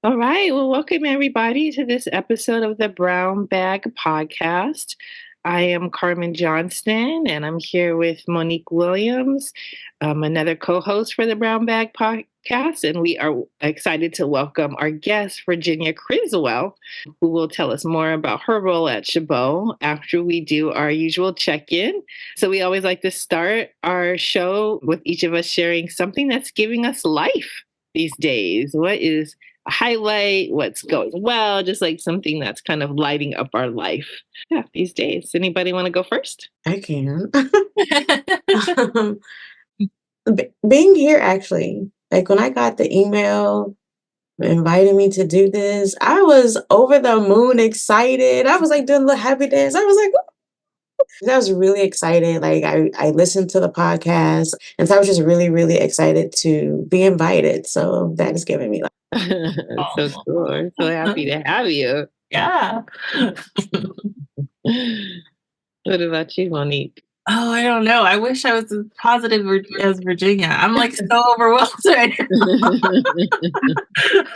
All right. Well, welcome everybody to this episode of the Brown Bag Podcast. I am Carmen Johnston, and I'm here with Monique Williams, another co-host for the Brown Bag Podcast, and we are excited to welcome our guest, Virginia Criswell, who will tell us more about her role at Chabot after we do our usual check-in. So we always like to start our show with each of us sharing something that's giving us life these days. What is a highlight, what's going well, just like something that's kind of lighting up our life. Yeah, these days. Anybody want to go first? I can. Um, Being here, actually, like when I got the email inviting me to do this, I was over the moon excited. I was like doing a little happy dance. I was like, "Woo." I was really excited. Like I listened to the podcast, and so I was just really, really excited to be invited. So that is giving me So cool. I'm so happy to have you. yeah. What about you, Monique? Oh, I don't know. I wish I was as positive as Virginia. I'm like so overwhelmed right now.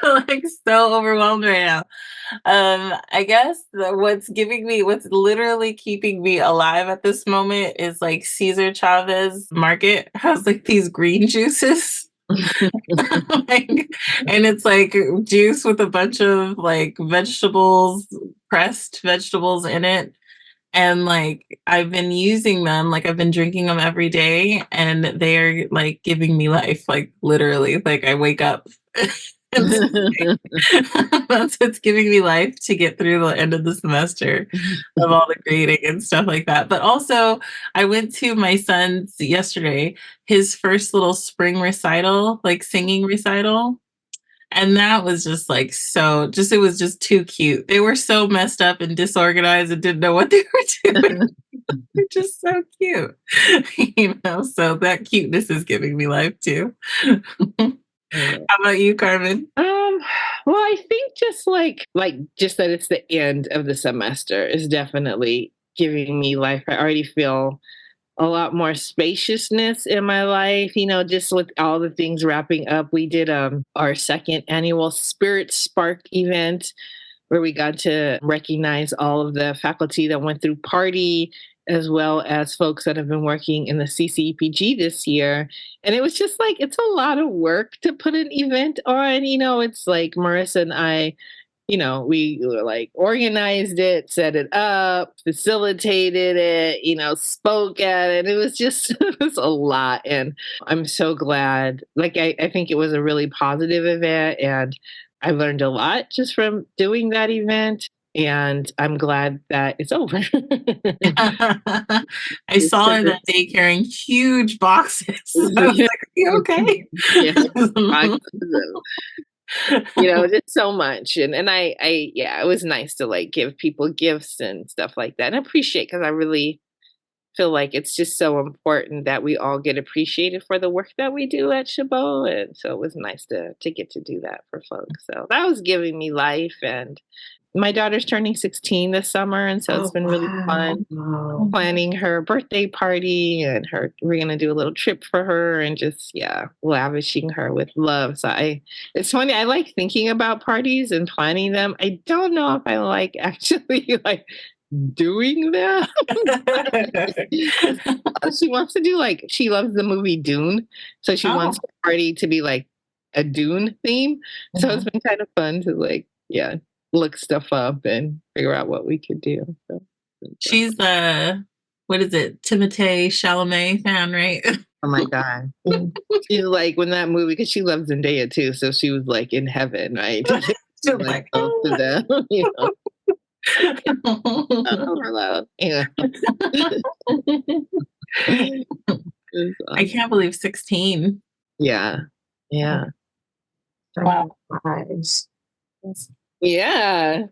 Like so overwhelmed right now. I guess what's literally keeping me alive at this moment is like Cesar Chavez Market has like these green juices. Like, and it's like juice with a bunch of like vegetables, pressed vegetables in it. And like I've been using them, like I've been drinking them every day, and they're like giving me life, like literally. Like I wake up and that's what's giving me life to get through the end of the semester of all the grading and stuff like that. But also, I went to my son's yesterday, his first little spring recital, like singing recital. And that was just like it was just too cute. They were so messed up and disorganized and didn't know what they were doing. They're just so cute. So that cuteness is giving me life too. How about you, Carmen? Well, I think just that it's the end of the semester is definitely giving me life. I already feel a lot more spaciousness in my life, just with all the things wrapping up. We did our second annual Spirit Spark event where we got to recognize all of the faculty that went through party as well as folks that have been working in the CCEPG this year. And it was just like, it's a lot of work to put an event on. It's like Marissa and I, we were like organized it, set it up, facilitated it, spoke at it. It was just, it was a lot. And I'm so glad. Like, I think it was a really positive event. And I learned a lot just from doing that event. And I'm glad that it's over. I saw her that day carrying huge boxes. I was like, are you okay? Yeah, just so much. And yeah, it was nice to like give people gifts and stuff like that. And I appreciate, because I really feel like it's just so important that we all get appreciated for the work that we do at Chabot. And so it was nice to get to do that for folks. So that was giving me life. And my daughter's turning 16 this summer, and so it's been really fun planning her birthday party, and we're gonna do a little trip for her and just lavishing her with love. So it's funny, I like thinking about parties and planning them. I don't know if I like actually like doing that. She wants to do she loves the movie Dune, so she wants the party to be like a Dune theme. So it's been kind of fun to look stuff up and figure out what we could do. So, she's what is it, Timothée Chalamet fan, right? Oh my God. She's like, when that movie, because she loves Zendaya too, so she was like in heaven, right? Like, to them, overload. Yeah. I can't believe 16. Yeah. Yeah. wow. Yeah.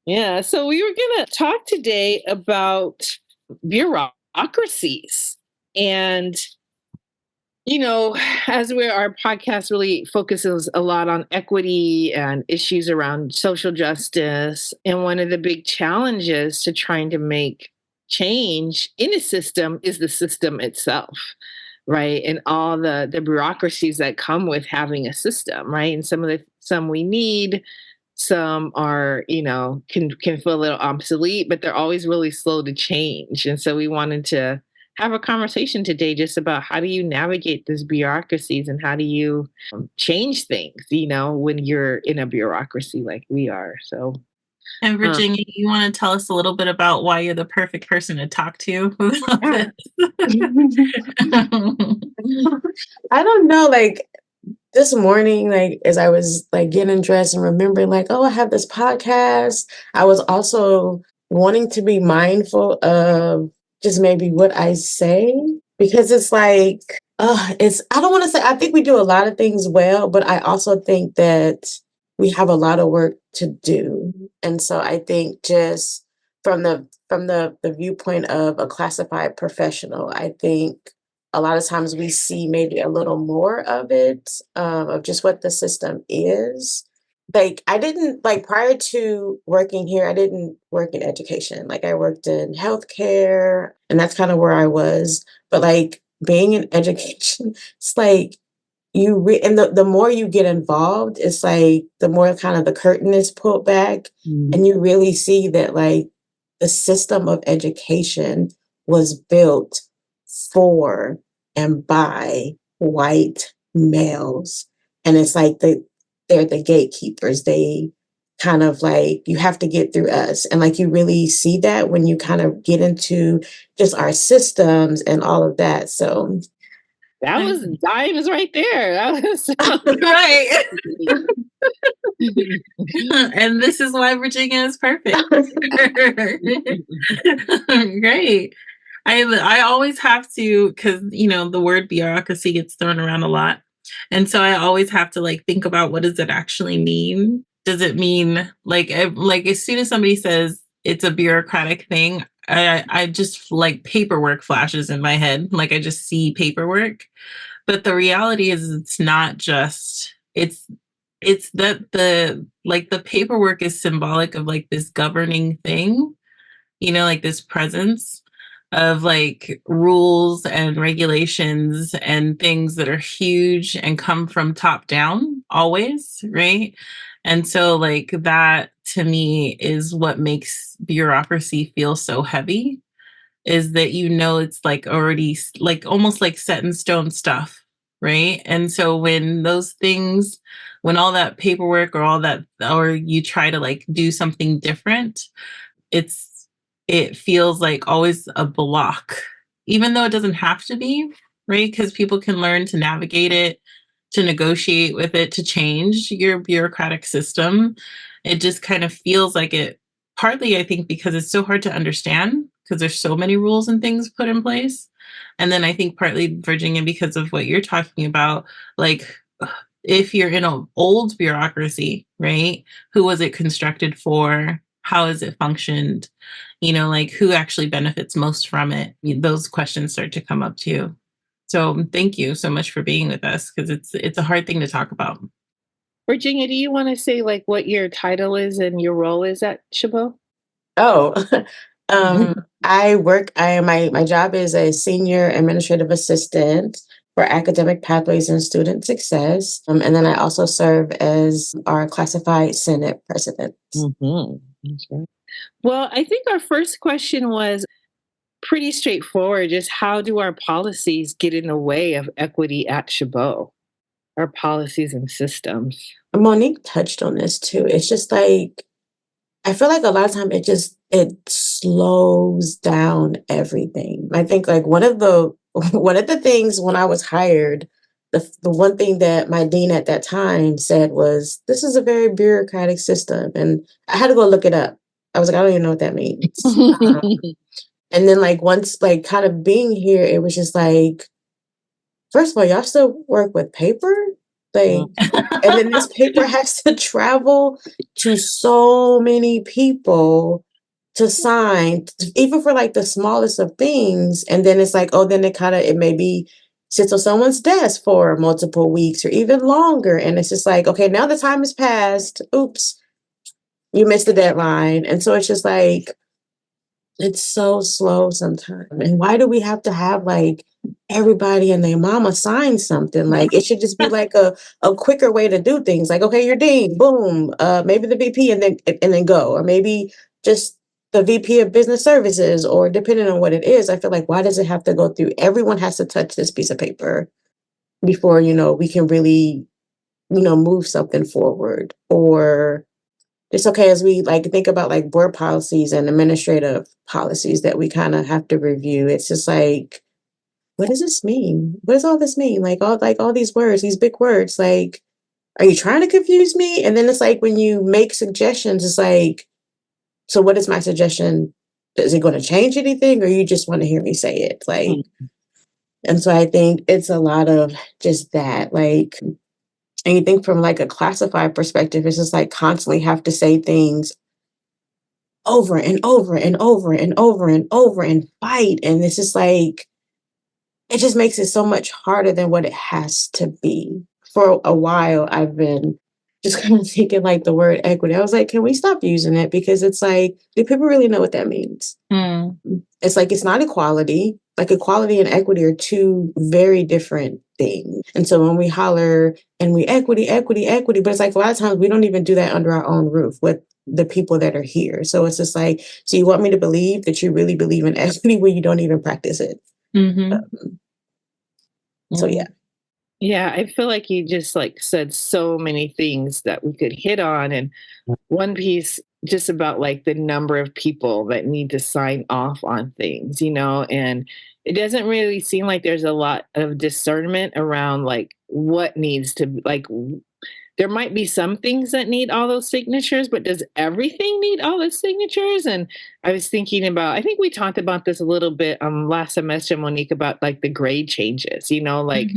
Yeah. So we were going to talk today about bureaucracies. And, as our podcast really focuses a lot on equity and issues around social justice. And one of the big challenges to trying to make change in a system is the system itself. Right. And all the bureaucracies that come with having a system. Right. And some of the some we need, some are, can feel a little obsolete, but they're always really slow to change. And so we wanted to have a conversation today just about how do you navigate these bureaucracies and how do you change things, when you're in a bureaucracy like we are. So And Virginia, you want to tell us a little bit about why you're the perfect person to talk to about yeah. this? I don't know, like this morning, like as I was like getting dressed and remembering like, oh, I have this podcast, I was also wanting to be mindful of just maybe what I say, because it's like, I don't want to say, I think we do a lot of things well, but I also think that we have a lot of work to do. And so I think just from the viewpoint of a classified professional, I think a lot of times we see maybe a little more of it, of just what the system is. Like I didn't like prior to working here, I didn't work in education. Like I worked in healthcare and that's kind of where I was. But like being in education, it's like and the more you get involved, it's like the more kind of the curtain is pulled back and you really see that like the system of education was built for and by white males. And it's like they're the gatekeepers. They kind of like, you have to get through us. And like you really see that when you kind of get into just our systems and all of that. So that was dimes right there. That was right. And this is why Virginia is perfect. Great. I always have to, because the word bureaucracy gets thrown around a lot, and so I always have to like think about what does it actually mean. Does it mean like as soon as somebody says it's a bureaucratic thing, I just like paperwork flashes in my head, like I just see paperwork. But the reality is it's not just it's that the paperwork is symbolic of like this governing thing, like this presence of like rules and regulations and things that are huge and come from top down always, right? And so like that to me is what makes bureaucracy feel so heavy, is that it's like already like almost like set in stone stuff, right? And so when those things, when all that paperwork or all that, or you try to like do something different, it feels like always a block, even though it doesn't have to be, right? Because people can learn to navigate it, to negotiate with it, to change your bureaucratic system. It just kind of feels like it, partly, I think, because it's so hard to understand, because there's so many rules and things put in place. And then I think partly, Virginia, because of what you're talking about, like if you're in an old bureaucracy, right? Who was it constructed for? How has it functioned? Like who actually benefits most from it? Those questions start to come up too. So thank you so much for being with us, because it's a hard thing to talk about. Virginia, do you want to say like what your title is and your role is at Chabot? Oh, my job is a senior administrative assistant for academic pathways and student success. And then I also serve as our classified Senate president. Okay. Well, I think our first question was pretty straightforward. Just how do our policies get in the way of equity at Chabot? Our policies and systems. Monique touched on this too. It's just like, I feel like a lot of time it slows down everything. I think like one of the things when I was hired, the one thing that my dean at that time said was, "This is a very bureaucratic system," and I had to go look it up. I was like, I don't even know what that means. And then like once like kind of being here, it was just like, first of all, y'all still work with paper? Like, and then this paper has to travel to so many people to sign, even for like the smallest of things. And then it's like, oh, then it maybe sits on someone's desk for multiple weeks or even longer. And it's just like, okay, now the time has passed. Oops, you missed the deadline. And so it's just like, It's so slow sometimes. And why do we have to have like everybody and their mama sign something? Like it should just be like a quicker way to do things. Like, okay, you're dean, boom, maybe the VP and then go. Or maybe just the VP of business services, or depending on what it is, I feel like why does it have to go through? Everyone has to touch this piece of paper before, we can really, move something forward. Or it's okay as we like think about like board policies and administrative policies that we kind of have to review. It's just like, what does this mean? What does all this mean? Like all these words, these big words, like, are you trying to confuse me? And then it's like when you make suggestions, it's like, so what is my suggestion? Is it going to change anything, or you just want to hear me say it? Like, and so I think it's a lot of just that, like, and you think from like a classified perspective, it's just like constantly have to say things over and over and over and over and over and fight. And it's just like, it just makes it so much harder than what it has to be. For a while, I've been just kind of thinking like the word equity. I was like, can we stop using it? Because it's like, do people really know what that means? It's like, it's not equality. Like equality and equity are two very different things. And so when we holler and we equity, equity, equity, but it's like a lot of times we don't even do that under our own roof with the people that are here. So it's just like, so you want me to believe that you really believe in equity when you don't even practice it? So yeah. Yeah, I feel like you just like said so many things that we could hit on. And one piece just about like the number of people that need to sign off on things, and it doesn't really seem like there's a lot of discernment around like what needs to there might be some things that need all those signatures, but does everything need all those signatures? And I was thinking about, I think we talked about this a little bit last semester, Monique, about like the grade changes, like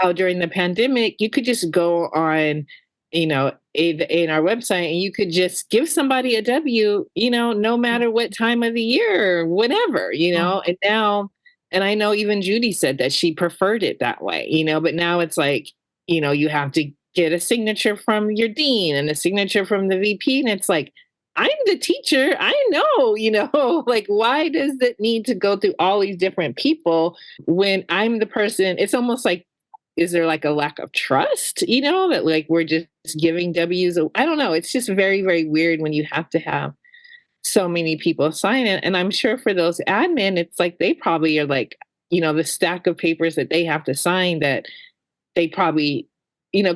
how during the pandemic, you could just go on, in our website and you could just give somebody a W, no matter what time of the year or whatever, and now, and I know even Judy said that she preferred it that way, but now it's like, you have to get a signature from your dean and a signature from the VP. And it's like, I'm the teacher. I know, like, why does it need to go through all these different people when I'm the person? It's almost like, is there like a lack of trust, that like we're just giving W's? I don't know. It's just very, very weird when you have to have so many people sign it. And I'm sure for those admin, it's like they probably are like, the stack of papers that they have to sign that they probably,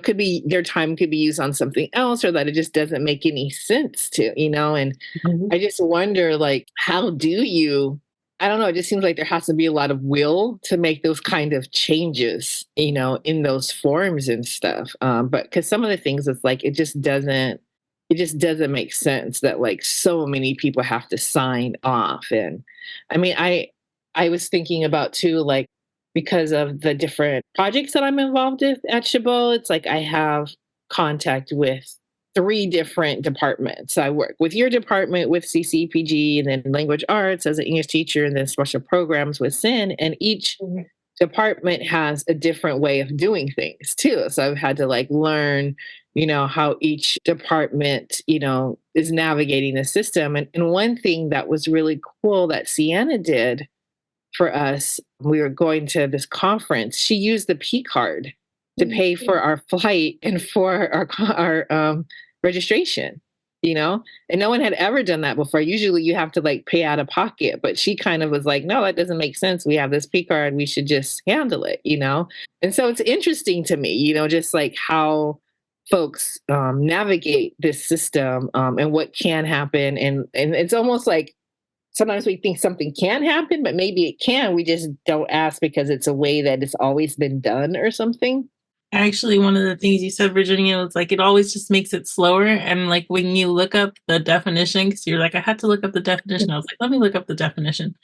could be their time could be used on something else, or that it just doesn't make any sense to, and I just wonder, like, how do you, I don't know, it just seems like there has to be a lot of will to make those kind of changes, in those forms and stuff. But because some of the things, it's like, it just doesn't make sense that like so many people have to sign off. And I mean, I was thinking about too, like, because of the different projects that I'm involved with at Chabot, it's like I have contact with 3 different departments. I work with your department with CCPG, and then language arts as an English teacher, and then special programs with SIN. And each department has a different way of doing things too. So I've had to like learn, how each department, is navigating the system. And one thing that was really cool that Sienna did for us, we were going to this conference. She used the P card to pay for our flight and for our registration, and no one had ever done that before. Usually you have to like pay out of pocket, but she kind of was like, no, that doesn't make sense. We have this P card. We should just handle it, And so it's interesting to me, just like how folks navigate this system, and what can happen. And it's almost like, sometimes we think something can happen, but maybe it can. We just don't ask because it's a way that it's always been done or something. Actually, one of the things you said, Virginia, was like it always just makes it slower. And like when you look up the definition, because you're like, I had to look up the definition. I was like, let me look up the definition.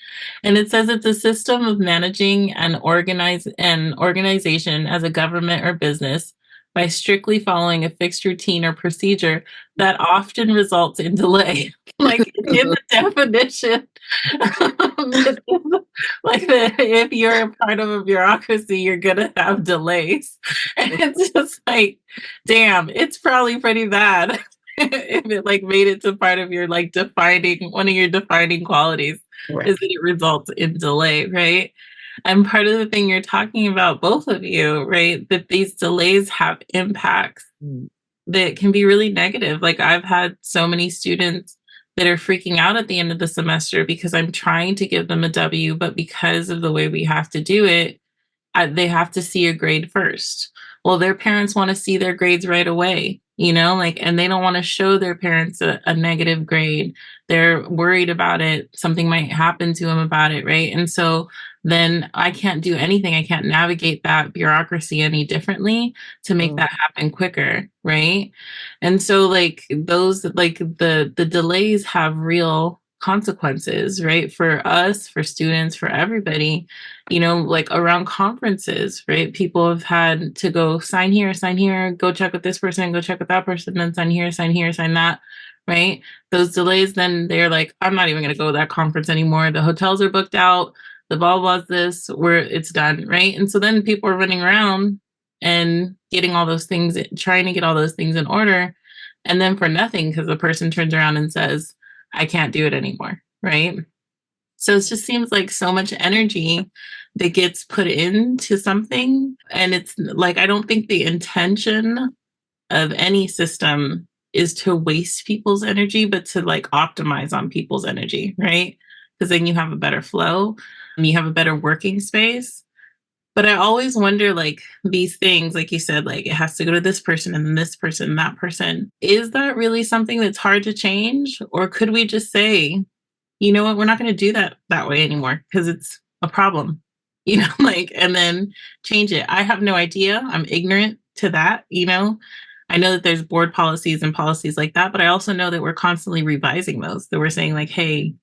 And it says it's a system of managing and organization as a government or business by strictly following a fixed routine or procedure that often results in delay. Like in the definition, like if you're a part of a bureaucracy, you're gonna have delays. And it's just like, damn, it's probably pretty bad. if it like made it to part of your like defining one of your defining qualities Right. is that it results in delay, right? And part of the thing you're talking about, both of you, right, that these delays have impacts Mm. that can be really negative. Like I've had so many students that are freaking out at the end of the semester because I'm trying to give them a W, but because of the way we have to do it, they have to see a grade first. Well, their parents want to see their grades right away, like, and they don't want to show their parents a negative grade. They're worried about it. Something might happen to them about it, right? And so then I can't do anything. I can't navigate that bureaucracy any differently to make Mm. that happen quicker, right? And so like those like the delays have real consequences, right? For us, for students, for everybody, like around conferences, right? People have had to go sign here, go check with this person, go check with that person, then sign here, sign that, right? Those delays, then they're like, I'm not even going to go to that conference anymore. The hotels are booked out, the blah, blah's this, where it's done, right? And so then people are running around and getting all those things, trying to get all those things in order. And then for nothing, because the person turns around and says, I can't do it anymore, right? So it just seems like so much energy that gets put into something. And it's like, I don't think the intention of any system is to waste people's energy, but to like optimize on people's energy, right? Because then you have a better flow and you have a better working space. But I always wonder, like, these things, like you said, like it has to go to this person and then this person, and that person. Is that really something that's hard to change? Or could we just say, you know what, we're not going to do that way anymore because it's a problem, like, and then change it. I have no idea. I'm ignorant to that. I know that there's board policies and policies like that, but I also know that we're constantly revising those, that we're saying like, hey,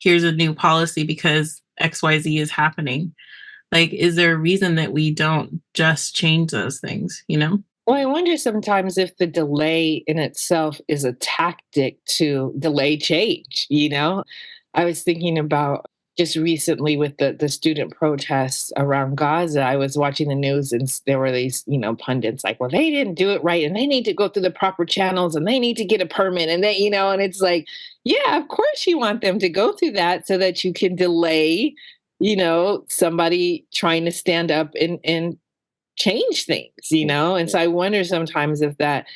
here's a new policy because XYZ is happening. Like, is there a reason that we don't just change those things, Well, I wonder sometimes if the delay in itself is a tactic to delay change, I was thinking about just recently with the student protests around Gaza. I was watching the news and there were these, pundits like, well, they didn't do it right and they need to go through the proper channels and they need to get a permit and they, and it's like, yeah, of course you want them to go through that so that you can delay, somebody trying to stand up and change things, And so I wonder sometimes if that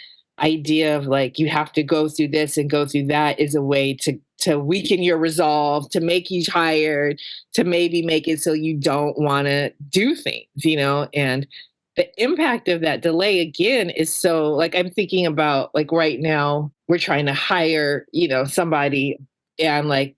idea of like you have to go through this and go through that is a way to weaken your resolve, to make you tired, to maybe make it so you don't want to do things, And the impact of that delay again is so like I'm thinking about like right now we're trying to hire, somebody and like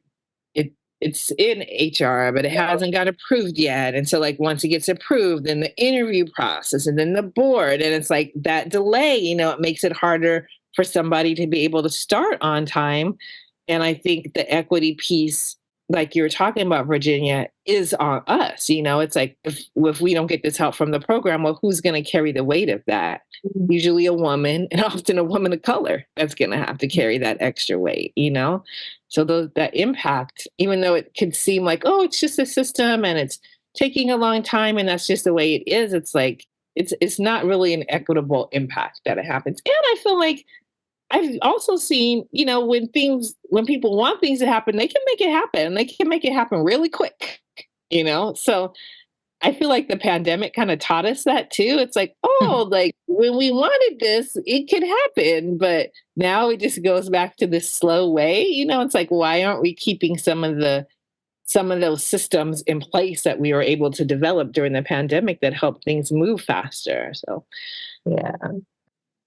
it's in HR, but it hasn't got approved yet. And so like once it gets approved, then the interview process and then the board. And it's like that delay, it makes it harder for somebody to be able to start on time. And I think the equity piece, like you were talking about, Virginia, is on us. It's like if we don't get this help from the program, well, who's going to carry the weight of that? Usually a woman, and often a woman of color that's going to have to carry that extra weight, So that impact, even though it could seem like, oh, it's just a system and it's taking a long time and that's just the way it is, it's like it's not really an equitable impact that it happens. And I feel like I've also seen, when people want things to happen, they can make it happen. They can make it happen really quick, So I feel like the pandemic kind of taught us that too. It's like, oh, like when we wanted this, it could happen. But now it just goes back to this slow way. It's like, why aren't we keeping some of those systems in place that we were able to develop during the pandemic that helped things move faster? So Yeah.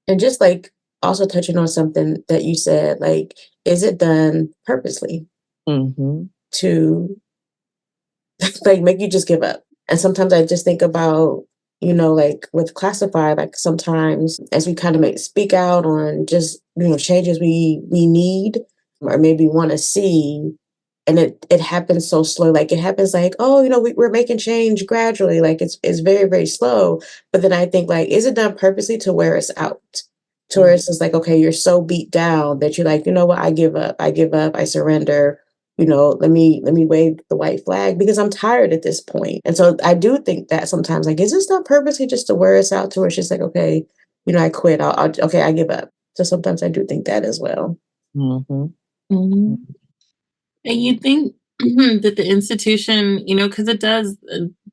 And just like also touching on something that you said, like, is it done purposely to like make you just give up? And sometimes I just think about, like with classified, like sometimes as we kind of speak out on just, changes we need or maybe want to see, and it happens so slow. Like it happens like, oh, we're making change gradually. Like it's very, very slow. But then I think like, is it done purposely to wear us out? To where it's just like, okay, you're so beat down that you're like, you know what, I give up, I surrender. Let me wave the white flag because I'm tired at this point. And so I do think that sometimes like, is this not purposely just to wear us out to where it's just like, okay, I quit. Okay, I give up. So sometimes I do think that as well. Mm-hmm. Mm-hmm. And you think that the institution, because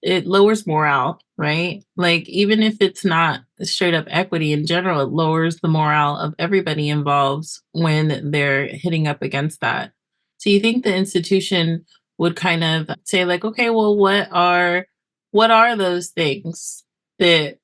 it lowers morale, right? Like, even if it's not straight up equity in general, it lowers the morale of everybody involved when they're hitting up against that. So you think the institution would kind of say, like, okay, well, what are those things that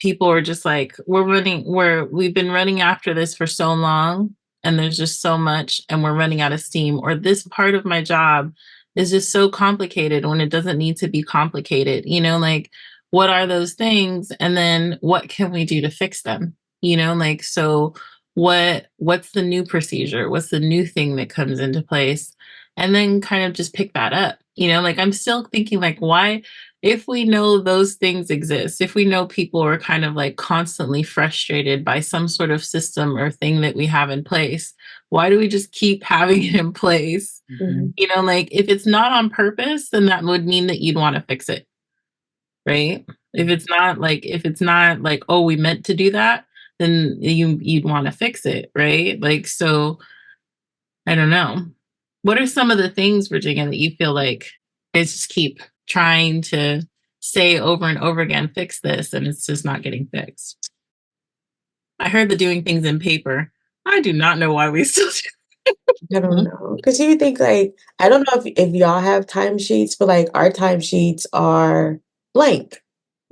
people are just like, we've been running after this for so long, and there's just so much, and we're running out of steam, or this part of my job is just so complicated when it doesn't need to be complicated, like, what are those things, and then what can we do to fix them, like, so what's the new procedure, what's the new thing that comes into place, and then kind of just pick that up, like, I'm still thinking, like, why, if we know those things exist, if we know people are kind of like constantly frustrated by some sort of system or thing that we have in place, why do we just keep having it in place? Mm-hmm. Like, if it's not on purpose, then that would mean that you'd want to fix it, right? If it's not like, oh, we meant to do that, then you'd want to fix it, right? Like, so I don't know. What are some of the things, Virginia, that you feel like is just keep trying to say over and over again, fix this, and it's just not getting fixed? I heard the doing things in paper. I do not know why we still do. I don't know. Because you think like, I don't know if y'all have timesheets, but like our timesheets are blank.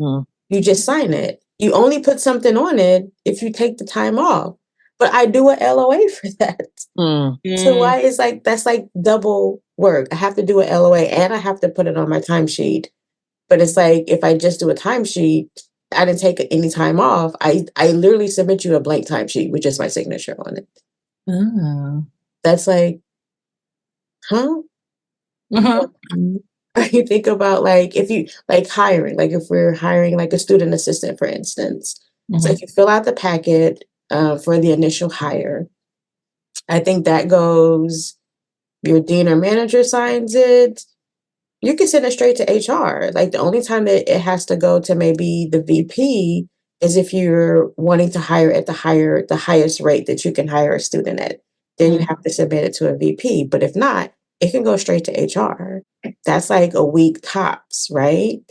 Mm. You just sign it. You only put something on it if you take the time off. But I do a LOA for that. So why is like that's like double work? I have to do a LOA and I have to put it on my timesheet. But it's like if I just do a timesheet, I didn't take any time off. I literally submit you a blank timesheet with just my signature on it. Oh. That's like, huh? Uh-huh. You think about like if you like hiring, like if we're hiring like a student assistant, for instance. It's like you fill out the packet for the initial hire. I think that goes, your dean or manager signs it. You can send it straight to HR. Like the only time that it has to go to maybe the VP is if you're wanting to hire at the highest rate that you can hire a student at. Then you have to submit it to a VP. But if not, it can go straight to HR. That's like a week tops, right?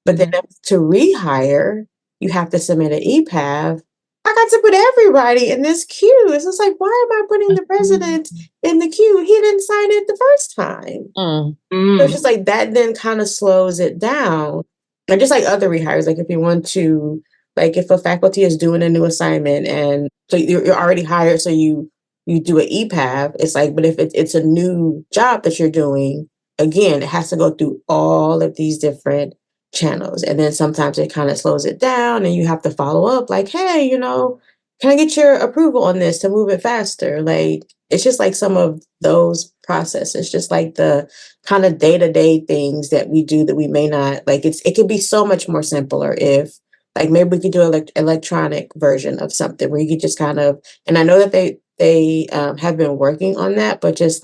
But then to rehire, you have to submit an EPAV. I got to put everybody in this queue. It's just like, why am I putting the president in the queue? He didn't sign it the first time. So it's just like that then kind of slows it down. And just like other rehires, like if you want to, like if a faculty is doing a new assignment and so you're already hired, so you do an EPAV, it's like, but if it's a new job that you're doing, again, it has to go through all of these different channels. And then sometimes it kind of slows it down and you have to follow up like, hey, can I get your approval on this to move it faster? Like, it's just like some of those processes, just like the kind of day-to-day things that we do that we may not like. It could be so much more simpler if like maybe we could do an electronic version of something where you could just kind of, and I know that they have been working on that, but just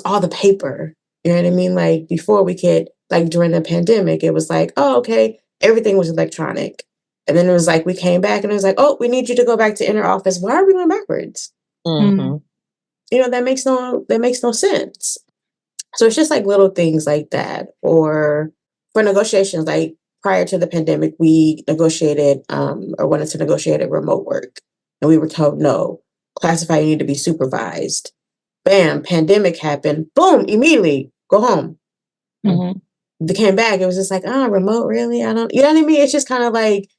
all the paper, you know what I mean? Like before we could, like during the pandemic, it was like, oh, okay, everything was electronic. And then it was like, we came back and it was like, oh, we need you to go back to inner office. Why are we going backwards? That makes no sense. So it's just like little things like that. Or for negotiations, like prior to the pandemic, we negotiated or wanted to negotiate a remote work. And we were told, no, classified, you need to be supervised. Bam, pandemic happened. Boom, immediately go home. They came back. It was just like, remote, really? I don't, you know what I mean? It's just kind of like,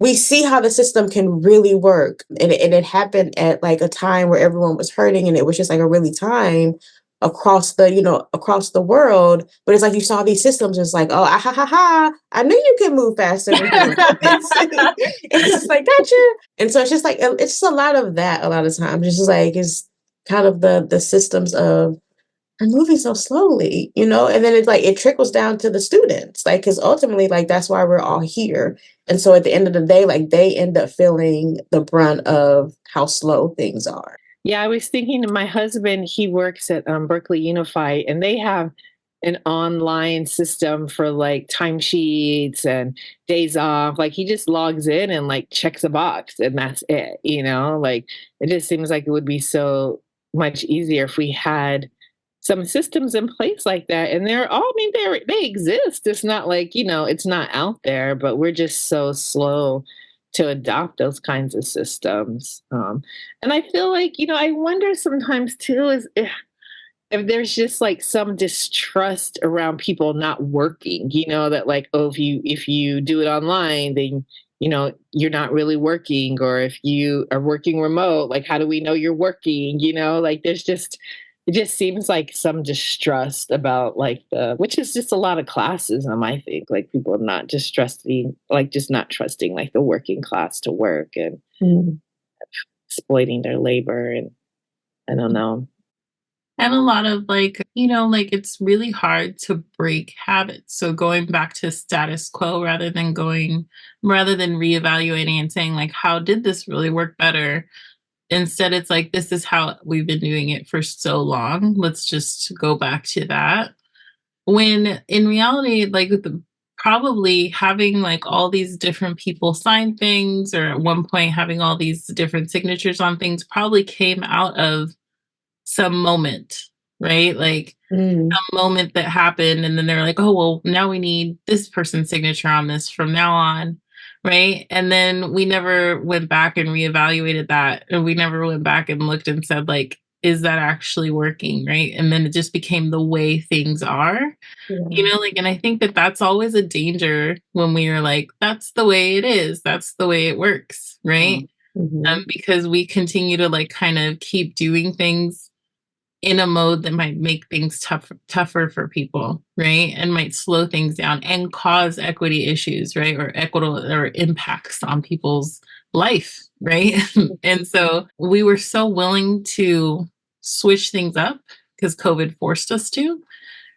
we see how the system can really work. And it happened at like a time where everyone was hurting and it was just like a really time across the world. But it's like you saw these systems, it's like, oh, I knew you could move faster than human beings. It's just like, gotcha. And so it's just like, it's just a lot of that a lot of times. It's just like, it's kind of the systems of, I'm moving so slowly, and then it's like it trickles down to the students, like, because ultimately, like, that's why we're all here. And so at the end of the day, like, they end up feeling the brunt of how slow things are. Yeah, I was thinking of my husband, he works at Berkeley Unified, and they have an online system for like timesheets and days off. Like he just logs in and like checks a box and that's it, Like it just seems like it would be so much easier if we had some systems in place like that. And they're all, I mean, they exist. It's not like, it's not out there, but we're just so slow to adopt those kinds of systems. And I feel like, I wonder sometimes too is if there's just like some distrust around people not working, that like, oh, if you do it online, then you're not really working, or if you are working remote, like how do we know you're working? Like there's just it just seems like some distrust about like the which is just a lot of classism, I think, like people not just trusting like just not trusting like the working class to work and Mm. exploiting their labor and I don't know. And a lot of like it's really hard to break habits. So going back to status quo rather than reevaluating and saying like, how did this really work better? Instead, it's like, this is how we've been doing it for so long. Let's just go back to that. When in reality, probably having like all these different people sign things, or at one point having all these different signatures on things, probably came out of some moment, right? Like Mm. some moment that happened, and then they're like, oh, well, now we need this person's signature on this from now on, right? And then we never went back and reevaluated that. And we never went back and looked and said, like, is that actually working, right? And then it just became the way things are, Yeah. and I think that that's always a danger when we are like, that's the way it is, that's the way it works, right? Mhm. Because we continue to like kind of keep doing things in a mode that might make things tougher for people, right? And might slow things down and cause equity issues, right? Or equitable or impacts on people's life, right? And so we were so willing to switch things up because COVID forced us to,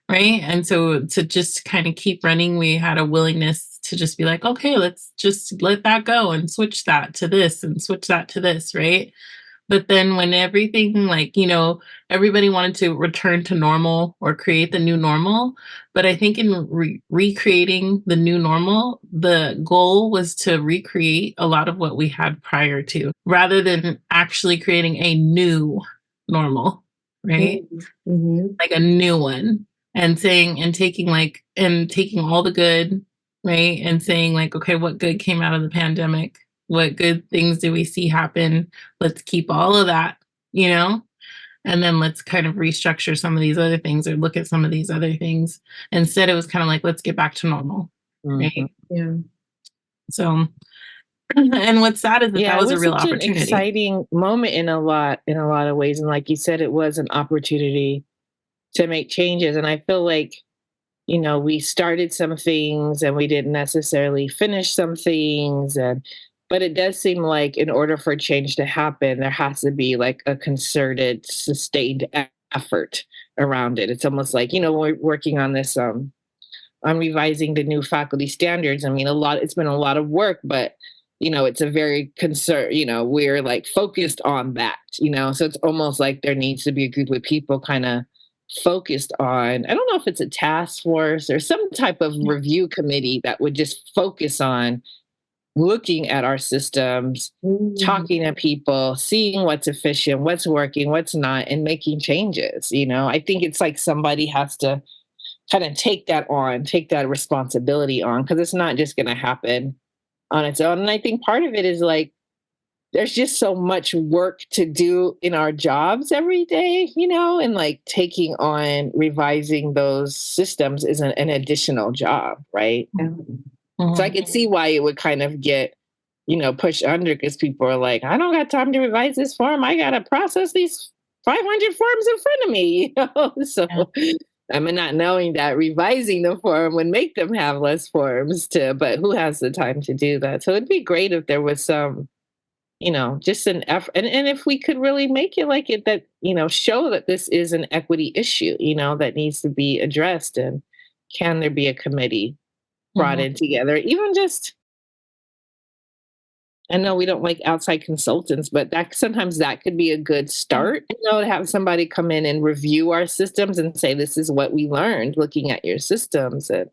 right? And so to just kind of keep running, we had a willingness to just be like, okay, let's just let that go and switch that to this and switch that to this, right? But then when everything, everybody wanted to return to normal or create the new normal. But I think in recreating the new normal, the goal was to recreate a lot of what we had prior to, rather than actually creating a new normal, right? Mhm. Like a new one, and saying and taking all the good, right? And saying like, okay, what good came out of the pandemic? What good things do we see happen? Let's keep all of that, you know? And then let's kind of restructure some of these other things or look at some of these other things. Instead, it was kind of like, let's get back to normal, Mhm. right? Yeah. So, and what's sad is that Yeah, that it was a was real such an opportunity. exciting moment in a lot of ways. And like you said, it was an opportunity to make changes. And I feel like, we started some things and we didn't necessarily finish some things. But it does seem like in order for change to happen, there has to be like a concerted, sustained effort around it. It's almost like, we're working on this on revising the new faculty standards. I mean, it's been a lot of work, but it's a very concern, we're like focused on that, so it's almost like there needs to be a group of people kind of focused on, I don't know if it's a task force or some type of review committee that would just focus on looking at our systems, Mm. talking to people, seeing what's efficient, what's working, what's not, and making changes. I think it's like somebody has to kind of take that responsibility on, because it's not just going to happen on its own. And I think part of it is like there's just so much work to do in our jobs every day, and like taking on revising those systems is an additional job, right? So I Mhm. can see why it would kind of get, pushed under, because people are like, I don't got time to revise this form. I got to process these 500 forms in front of me, So Yeah. I mean, not knowing that revising the form would make them have less forms but who has the time to do that? So it'd be great if there was some, just an effort. And if we could really make it like it, that, show that this is an equity issue, that needs to be addressed. And can there be a committee brought Mhm. in together, even just I know we don't like outside consultants, but that sometimes that could be a good start, to have somebody come in and review our systems and say, this is what we learned looking at your systems, and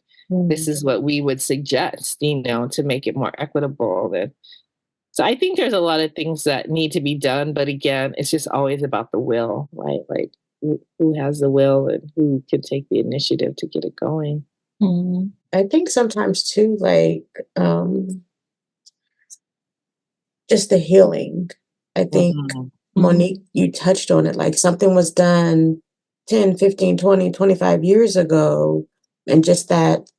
this is what we would suggest, to make it more equitable. So I think there's a lot of things that need to be done, but again, it's just always about the will, right? Like who has the will and who can take the initiative to get it going. Mm-hmm. I think sometimes too, like just the healing. I think, Monique, you touched on it, like something was done 10, 15, 20, 25 years ago, and just that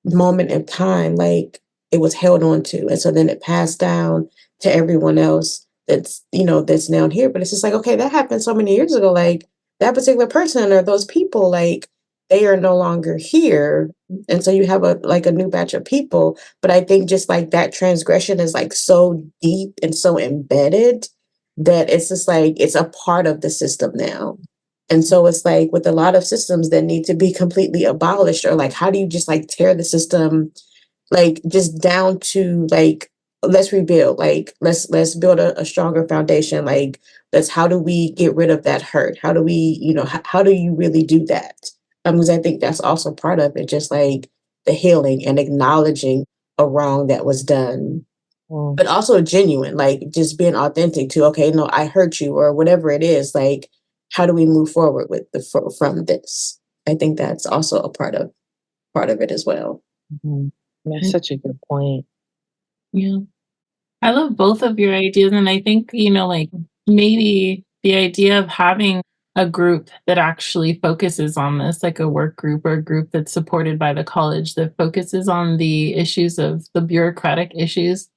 moment in time, like it was held on to. And so then it passed down to everyone else that's down here. But it's just like, okay, that happened so many years ago. Like that particular person or those people, like they are no longer here. And so you have a new batch of people. But I think just like that transgression is like so deep and so embedded that it's just like it's a part of the system now. And so it's like with a lot of systems that need to be completely abolished, or like how do you just like tear the system like just down to like let's rebuild, like let's build a stronger foundation, like how do we get rid of that hurt, how do we how do you really do that? Because I think that's also part of it, just like the healing and acknowledging a wrong that was done, but also genuine, like just being authentic to, okay, no, I hurt you or whatever it is, like how do we move forward with from this? I think that's also a part of it as well. That's such a good point. Yeah. I love both of your ideas. And I think, like maybe the idea of having a group that actually focuses on this, like a work group or a group that's supported by the college that focuses on the issues of the bureaucratic issues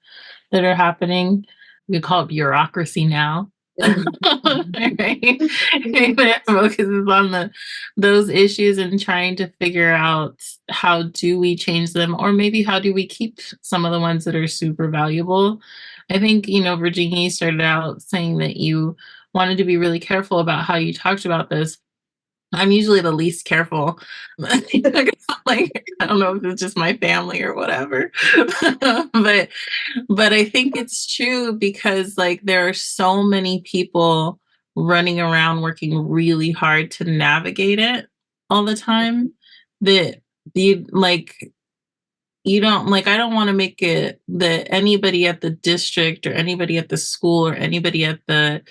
that are happening. We call it bureaucracy now. Right? It focuses on those issues and trying to figure out how do we change them, or maybe how do we keep some of the ones that are super valuable. I think, Virginia, you started out saying that you wanted to be really careful about how you talked about this. I'm usually the least careful. Like, I don't know if it's just my family or whatever, but I think it's true because like there are so many people running around working really hard to navigate it all the time that you don't like, I don't want to make it that anybody at the district or anybody at the school or anybody at the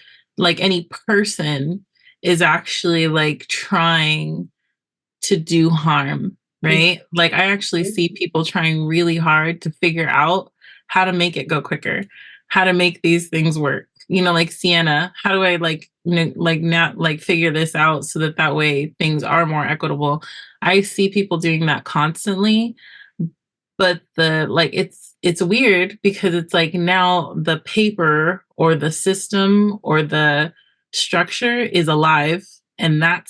any person is actually like trying to do harm, right? Like I actually see people trying really hard to figure out how to make it go quicker, how to make these things work. Like Sienna, how do I not figure this out so that way things are more equitable? I see people doing that constantly, but it's weird because it's like now the paper or the system or the structure is alive, and that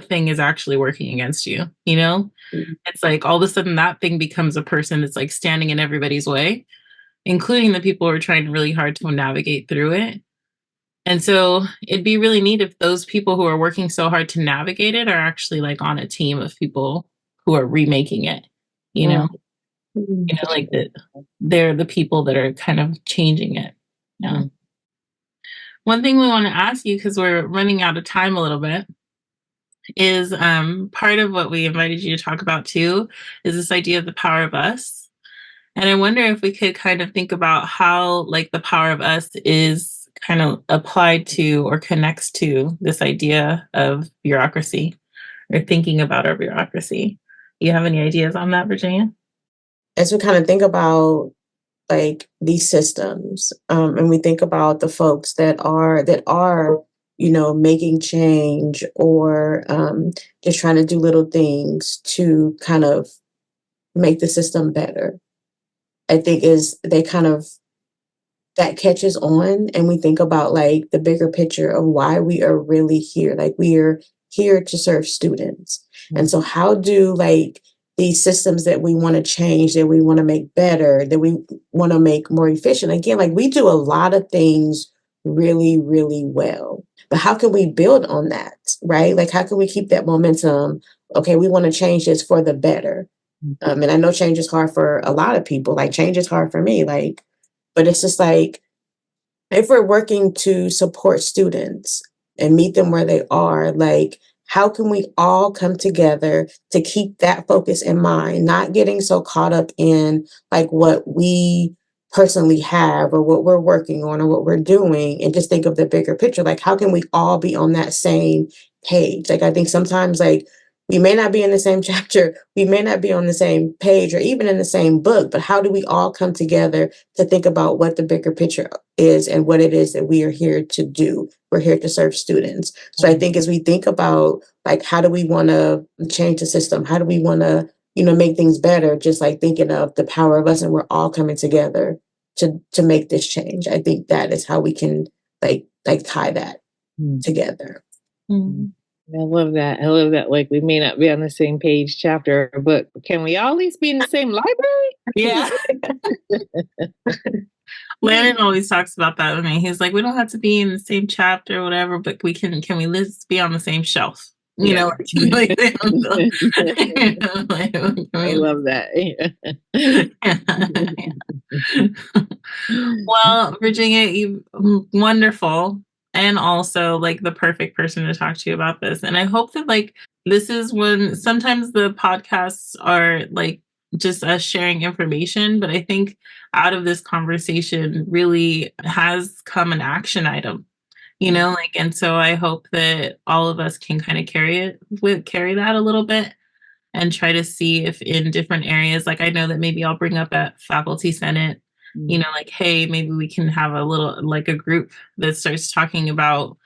thing is actually working against you. It's like all of a sudden that thing becomes a person that's like standing in everybody's way, including the people who are trying really hard to navigate through it. And so it'd be really neat if those people who are working so hard to navigate it are actually like on a team of people who are remaking it, like that they're the people that are kind of changing it. Yeah. One thing we want to ask you, because we're running out of time a little bit, is part of what we invited you to talk about too is this idea of the power of us. And I wonder if we could kind of think about how like the power of us is kind of applied to or connects to this idea of bureaucracy or thinking about our bureaucracy. You have any ideas on that, Virginia? As we kind of think about like these systems, and we think about the folks that are making change or just trying to do little things to kind of make the system better, I think that catches on, and we think about like the bigger picture of why we are really here. Like we are here to serve students. And so how do like these systems that we want to change, that we want to make better, that we want to make more efficient? Again, like we do a lot of things really, really well. But how can we build on that, right? Like how can we keep that momentum? Okay, we want to change this for the better. And I know change is hard for a lot of people. Like change is hard for me. Like, but it's just like if we're working to support students and meet them where they are, like how can we all come together to keep that focus in mind, not getting so caught up in like what we personally have or what we're working on or what we're doing, and just think of the bigger picture. Like how can we all be on that same page? Like I think sometimes like we may not be in the same chapter, we may not be on the same page or even in the same book, but how do we all come together to think about what the bigger picture is and what it is that we are here to do? We're here to serve students. So I think as we think about like how do we want to change the system, how do we want to make things better, just like thinking of the power of us and we're all coming together to make this change. I think that is how we can like tie that together. Mm. I love that. I love that. Like we may not be on the same page, chapter, or book. But can we all at least be in the same library? Yeah. Landon always talks about that with me. He's like, we don't have to be in the same chapter or whatever, but can we let's be on the same shelf? You know, like, I love that. Well, Virginia, you wonderful, and also like the perfect person to talk to you about this. And I hope that like this is when sometimes the podcasts are like just us sharing information, but I think out of this conversation really has come an action item. Like, and so I hope that all of us can kind of carry that a little bit and try to see if in different areas, like I know that maybe I'll bring up at Faculty Senate, like, hey, maybe we can have a little, like a group that starts talking about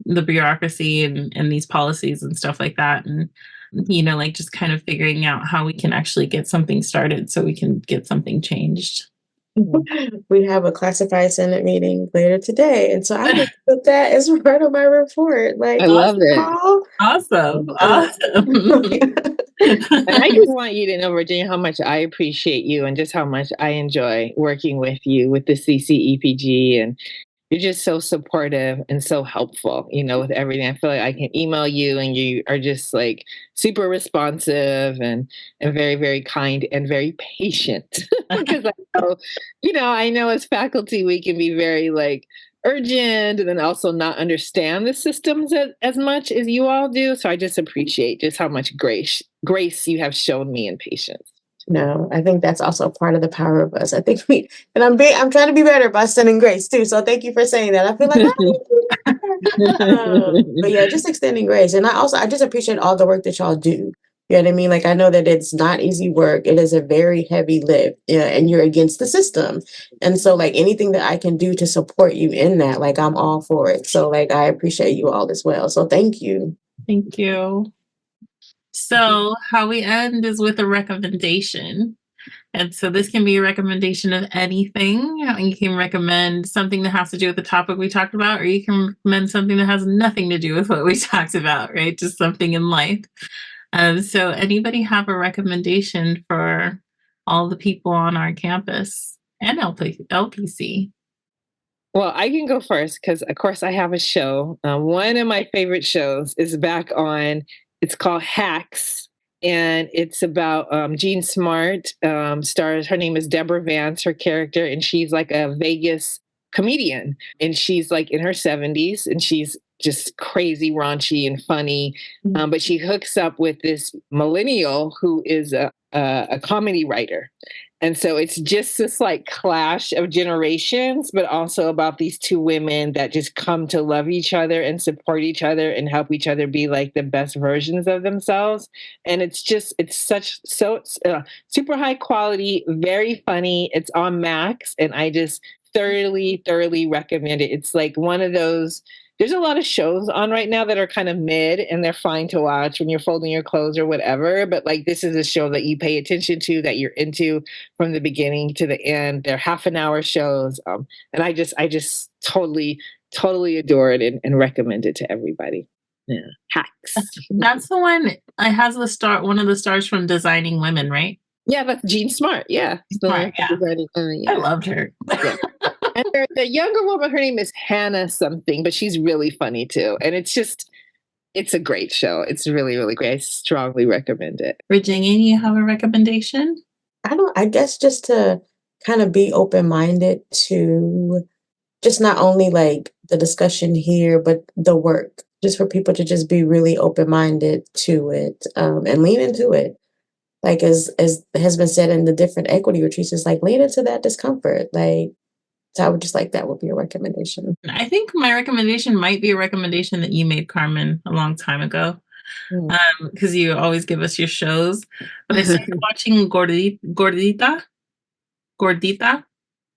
the bureaucracy and these policies and stuff like that. And, like just kind of figuring out how we can actually get something started so we can get something changed. We have a classified Senate meeting later today, and so I just put that as part of my report. Like, I love it. Awesome. And I just want you to know, Virginia, how much I appreciate you and just how much I enjoy working with you with the CCEPG. And you're just so supportive and so helpful, with everything. I feel like I can email you and you are just like super responsive and very, very kind and very patient. Because I know as faculty, we can be very like urgent and then also not understand the systems as much as you all do. So I just appreciate just how much grace you have shown me and patience. No, I think that's also part of the power of us. I think I'm trying to be better by sending grace too. So thank you for saying that. I feel like, but yeah, just extending grace. And I just appreciate all the work that y'all do. You know what I mean? Like, I know that it's not easy work. It is a very heavy lift, and you're against the system. And so like anything that I can do to support you in that, like I'm all for it. So like, I appreciate you all as well. So thank you. Thank you. So how we end is with a recommendation. And so this can be a recommendation of anything. You can recommend something that has to do with the topic we talked about, or you can recommend something that has nothing to do with what we talked about, right? Just something in life. So anybody have a recommendation for all the people on our campus and LPC? Well, I can go first because, of course, I have a show. One of my favorite shows is back on. It's called Hacks, and it's about Jean Smart. Stars. Her name is Deborah Vance, her character, and she's like a Vegas comedian, and she's like in her 70s, and she's just crazy, raunchy, and funny. But she hooks up with this millennial who is a comedy writer. And so it's just this like clash of generations, but also about these two women that just come to love each other and support each other and help each other be like the best versions of themselves. And it's super high quality, very funny. It's on Max, and I just thoroughly recommend it. It's like one of those. There's a lot of shows on right now that are kind of mid and they're fine to watch when you're folding your clothes or whatever. But like, this is a show that you pay attention to, that you're into from the beginning to the end. They're half an hour shows. And I just totally adore it and recommend it to everybody. Yeah. Hacks. That's the one. It has one of the stars from Designing Women, right? Yeah, that's Jean Smart. Yeah. Smart, yeah. I loved her. Yeah. And the younger woman, her name is Hannah something, but she's really funny too. And it's just, It's a great show. It's really, really great. I strongly recommend it. Virginia, you have a recommendation? I guess just to kind of be open-minded to just not only like the discussion here, but the work, just for people to just be really open-minded to it, and lean into it. Like as has been said in the different equity retreats, it's like lean into that discomfort. Like, so I would just like that would be a recommendation. I think my recommendation might be a recommendation that you made, Carmen, a long time ago. Mm. Because you always give us your shows. But I started watching Gordita.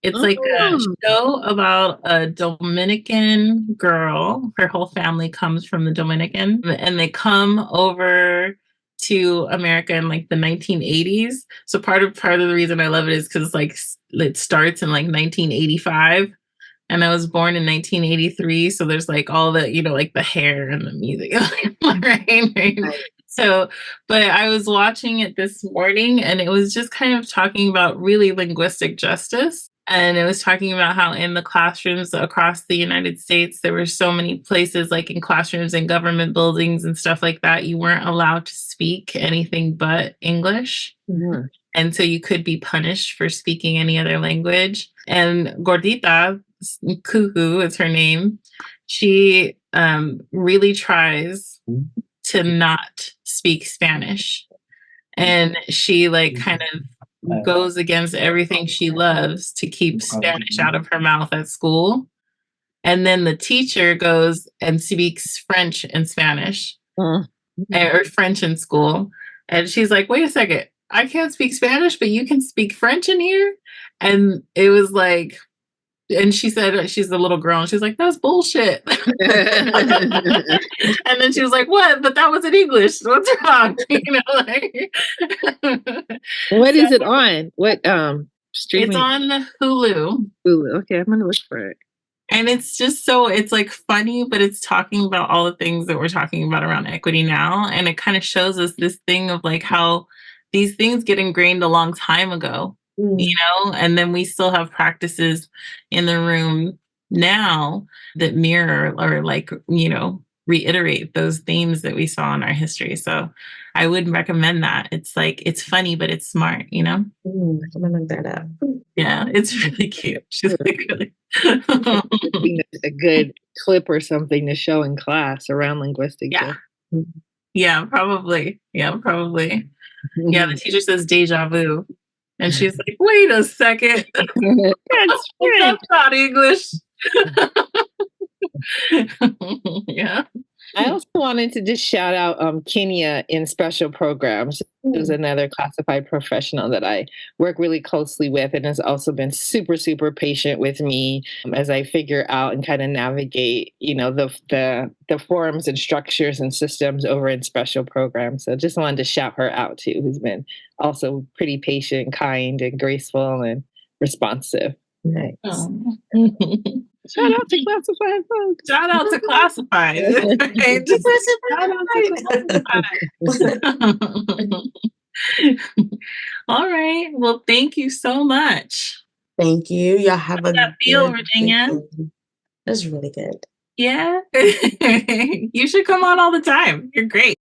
It's like a Oh. show about a Dominican girl. Her whole family comes from the Dominican, and they come over to America in like the 1980s. So part of the reason I love it is because like it starts in like 1985. And I was born in 1983, so there's like all the, like the hair and the music, right? So, but I was watching it this morning, and it was just kind of talking about really linguistic justice. And it was talking about how in the classrooms across the United States, there were so many places, like in classrooms and government buildings and stuff like that, you weren't allowed to speak anything but English. Mhm. And so you could be punished for speaking any other language. And Gordita, Cuckoo is her name, she really tries to not speak Spanish. And she like kind of goes against everything she loves to keep Spanish out of her mouth at school. And then the teacher goes and speaks French and Spanish, or French in school. And she's like, wait a second, I can't speak Spanish, but you can speak French in here? And it was like, and she said she's a little girl, and she's like, that's bullshit. And then she was like, what? But that was in English. What's wrong? Like, What is it on? What streaming? It's on Hulu. Hulu. Okay, I'm gonna look for it. And it's just it's like funny, but it's talking about all the things that we're talking about around equity now. And it kind of shows us this thing of like how these things get ingrained a long time ago, and then we still have practices in the room now that mirror or like, reiterate those themes that we saw in our history. So I would recommend that. It's like, it's funny, but it's smart, I'm gonna look that up. Yeah, it's really cute. She's like really a good clip or something to show in class around linguistic. Yeah, probably. Yeah, probably. Yeah, the teacher says deja vu. And she's like, wait a second. That's not English. Yeah. I also wanted to just shout out Kenya in special programs. Who's another classified professional that I work really closely with and has also been super, super patient with me as I figure out and kind of navigate, the forms and structures and systems over in special programs. So just wanted to shout her out too, who's been also pretty patient, kind, and graceful and responsive. Nice. Shout out to classified folks. Shout out to classified. All right. Well, thank you so much. Thank you. Y'all have How's that feel, Virginia? That's really good. Yeah. You should come on all the time. You're great.